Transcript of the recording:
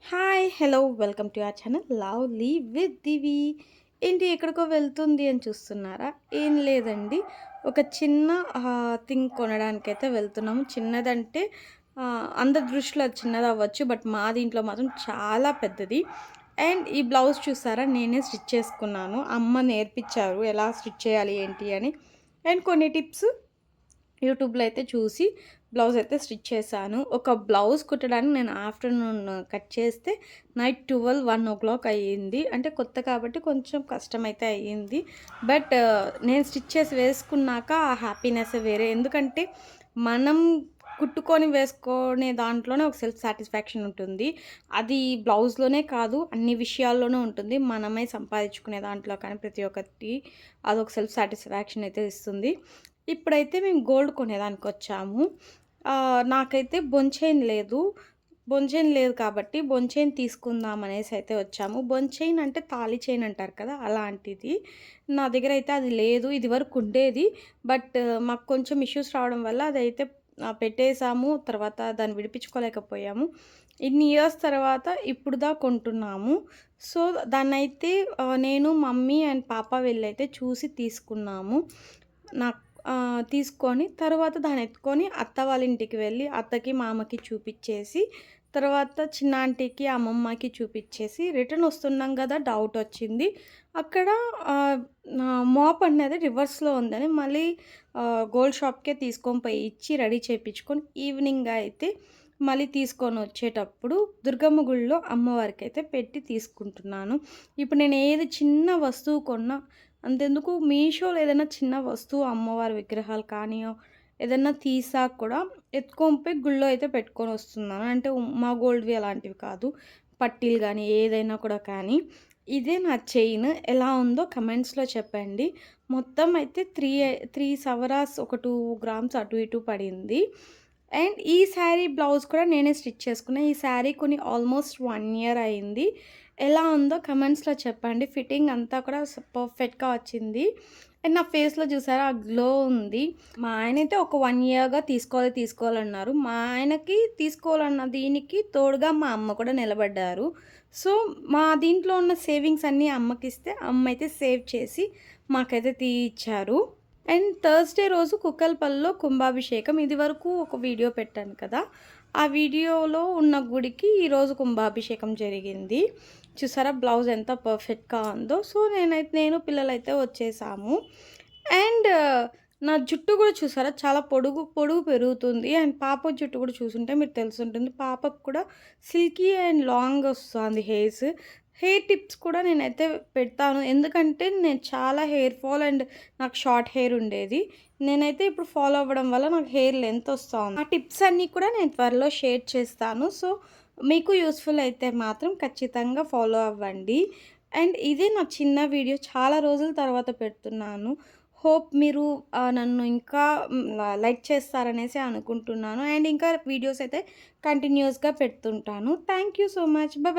Hi hello welcome to our channel lovely with Divi. ఏంటి ఎక్కడికో వెళ్తుంది అని చూస్తున్నారా? ఏం లేదండి, ఒక చిన్న థింగ్ కొనడానికైతే వెళ్తున్నాము. చిన్నదంటే అందరి దృష్టిలో అది చిన్నది అవ్వచ్చు, బట్ మా దీంట్లో మాత్రం చాలా పెద్దది. అండ్ ఈ బ్లౌజ్ చూసారా, నేనే స్టిచ్ చేసుకున్నాను. అమ్మ నేర్పించారు ఎలా స్టిచ్ చేయాలి ఏంటి అని. అండ్ కొన్ని టిప్స్ యూట్యూబ్లో అయితే చూసి బ్లౌజ్ అయితే స్టిచ్ చేశాను. ఒక బ్లౌజ్ కుట్టడానికి నేను ఆఫ్టర్నూన్ కట్ చేస్తే నైట్ 1 o'clock అయ్యింది. అంటే కొత్త కాబట్టి కొంచెం కష్టమైతే అయ్యింది. బట్ నేను స్టిచ్ చేసి వేసుకున్నాక ఆ హ్యాపీనెస్ వేరే. ఎందుకంటే మనం కుట్టుకొని వేసుకునే దాంట్లోనే ఒక సెల్ఫ్ సాటిస్ఫాక్షన్ ఉంటుంది. అది బ్లౌజ్లోనే కాదు, అన్ని విషయాల్లోనూ ఉంటుంది. మనమే సంపాదించుకునే దాంట్లో కానీ ప్రతి ఒక్కటి అదొక సెల్ఫ్ సాటిస్ఫాక్షన్ అయితే ఇస్తుంది. ఇప్పుడైతే మేము గోల్డ్ కొనేదానికొచ్చాము. నాకైతే బొంచైన్ లేదు కాబట్టి బొంచైన్ తీసుకుందాం అనేసి అయితే వచ్చాము. బొంచైన్ అంటే తాళి చైన్ అంటారు కదా, అలాంటిది. నా దగ్గర అయితే అది లేదు. ఇదివరకు ఉండేది, బట్ మాకు కొంచెం ఇష్యూస్ రావడం వల్ల అదైతే పెట్టేసాము. తర్వాత దాన్ని విడిపించుకోలేకపోయాము. ఇన్ని ఇయర్స్ తర్వాత ఇప్పుడు కొంటున్నాము. సో దాన్నైతే నేను, మమ్మీ అండ్ పాప వెళ్ళైతే చూసి తీసుకున్నాము. నాకు తీసుకొని తర్వాత దాన్ని ఎత్తుకొని అత్త వాళ్ళ ఇంటికి వెళ్ళి అత్తకి, మామకి చూపిచ్చేసి, తర్వాత చిన్న ఆంటీకి, అమ్మమ్మకి చూపిచ్చేసి రిటర్న్ వస్తున్నాం కదా, డౌట్ వచ్చింది. అక్కడ మోప్ అనేది రివర్స్‌లో ఉందని మళ్ళీ గోల్డ్ షాప్‌కే తీసుకొని పోయి ఇచ్చి రెడీ చేపించుకొని ఈవినింగ్ అయితే మళ్ళీ తీసుకొని వచ్చేటప్పుడు దుర్గమ్మ గుడిలో అమ్మవారికైతే పెట్టి తీసుకుంటున్నాను. ఇప్పుడు నేను ఏది చిన్న వస్తువు కొన్నా, అంతెందుకు మీషోలో ఏదైనా చిన్న వస్తువు అమ్మవారి విగ్రహాలు కానీ ఏదన్నా తీసాక కూడా ఎత్తుకొని పోయి గుళ్ళో అయితే పెట్టుకొని వస్తున్నాను. అంటే మా గోల్డ్‌వి అలాంటివి కాదు. పట్టీలు కానీ ఏదైనా కూడా కానీ. ఇదే నా చైన్ ఎలా ఉందో కమెంట్స్‌లో చెప్పండి. మొత్తం అయితే 3 సవరాస్, ఒక 2 గ్రామ్స్ అటు ఇటు పడింది. అండ్ ఈ శారీ బ్లౌజ్ కూడా నేనే స్టిచ్ చేసుకున్నా. ఈ శారీ కొని ఆల్మోస్ట్ 1 ఇయర్ అయింది. ఎలా ఉందో కమెంట్స్‌లో చెప్పండి. ఫిట్టింగ్ అంతా కూడా పర్ఫెక్ట్‌గా వచ్చింది. అండ్ నా ఫేస్‌లో చూసారా ఆ గ్లో ఉంది. మా ఆయనైతే ఒక 1 ఇయర్‌గా తీసుకోవాలన్నారు. మా ఆయనకి తీసుకోవాలన్న దీనికి తోడుగా మా అమ్మ కూడా నిలబడ్డారు. సో మా దీంట్లో ఉన్న సేవింగ్స్ అన్నీ అమ్మకిస్తే అమ్మ అయితే సేవ్ చేసి మాకైతే ఇచ్చారు. అండ్ థర్స్‌డే రోజు కుక్కలపల్లిలో కుంభాభిషేకం. ఇదివరకు ఒక వీడియో పెట్టాను కదా, ఆ వీడియోలో ఉన్న గుడికి ఈరోజు కుంభాభిషేకం జరిగింది. చూసారా బ్లౌజ్ ఎంత పర్ఫెక్ట్‌గా ఉందో. సో నేను పిల్లలైతే వచ్చేసాము. అండ్ నా జుట్టు కూడా చూసారా చాలా పొడుగు పెరుగుతుంది. అండ్ పాప జుట్టు కూడా చూసుంటే మీకు తెలిసుంటుంది. పాపకు కూడా సిల్కీ అండ్ లాంగ్ వస్తుంది హెయిర్ టిప్స్ కూడా నేనైతే పెడతాను. ఎందుకంటే నేను చాలా హెయిర్ ఫాల్ అండ్ నాకు షార్ట్ హెయిర్ ఉండేది. నేనైతే ఇప్పుడు ఫాలో అవ్వడం వల్ల నాకు హెయిర్ లెంత్ వస్తూ ఉంది. ఆ టిప్స్ అన్నీ కూడా నేను త్వరలో షేర్ చేస్తాను. సో మీకు యూస్ఫుల్ అయితే మాత్రం ఖచ్చితంగా ఫాలో అవ్వండి. అండ్ ఇది నా చిన్న వీడియో, చాలా రోజుల తర్వాత పెడుతున్నాను. హోప్ మీరు నన్ను ఇంకా లైక్ చేస్తారనేసి అనుకుంటున్నాను. అండ్ ఇంకా వీడియోస్ అయితే కంటిన్యూస్గా పెడుతుంటాను. Thank you so much. Bye.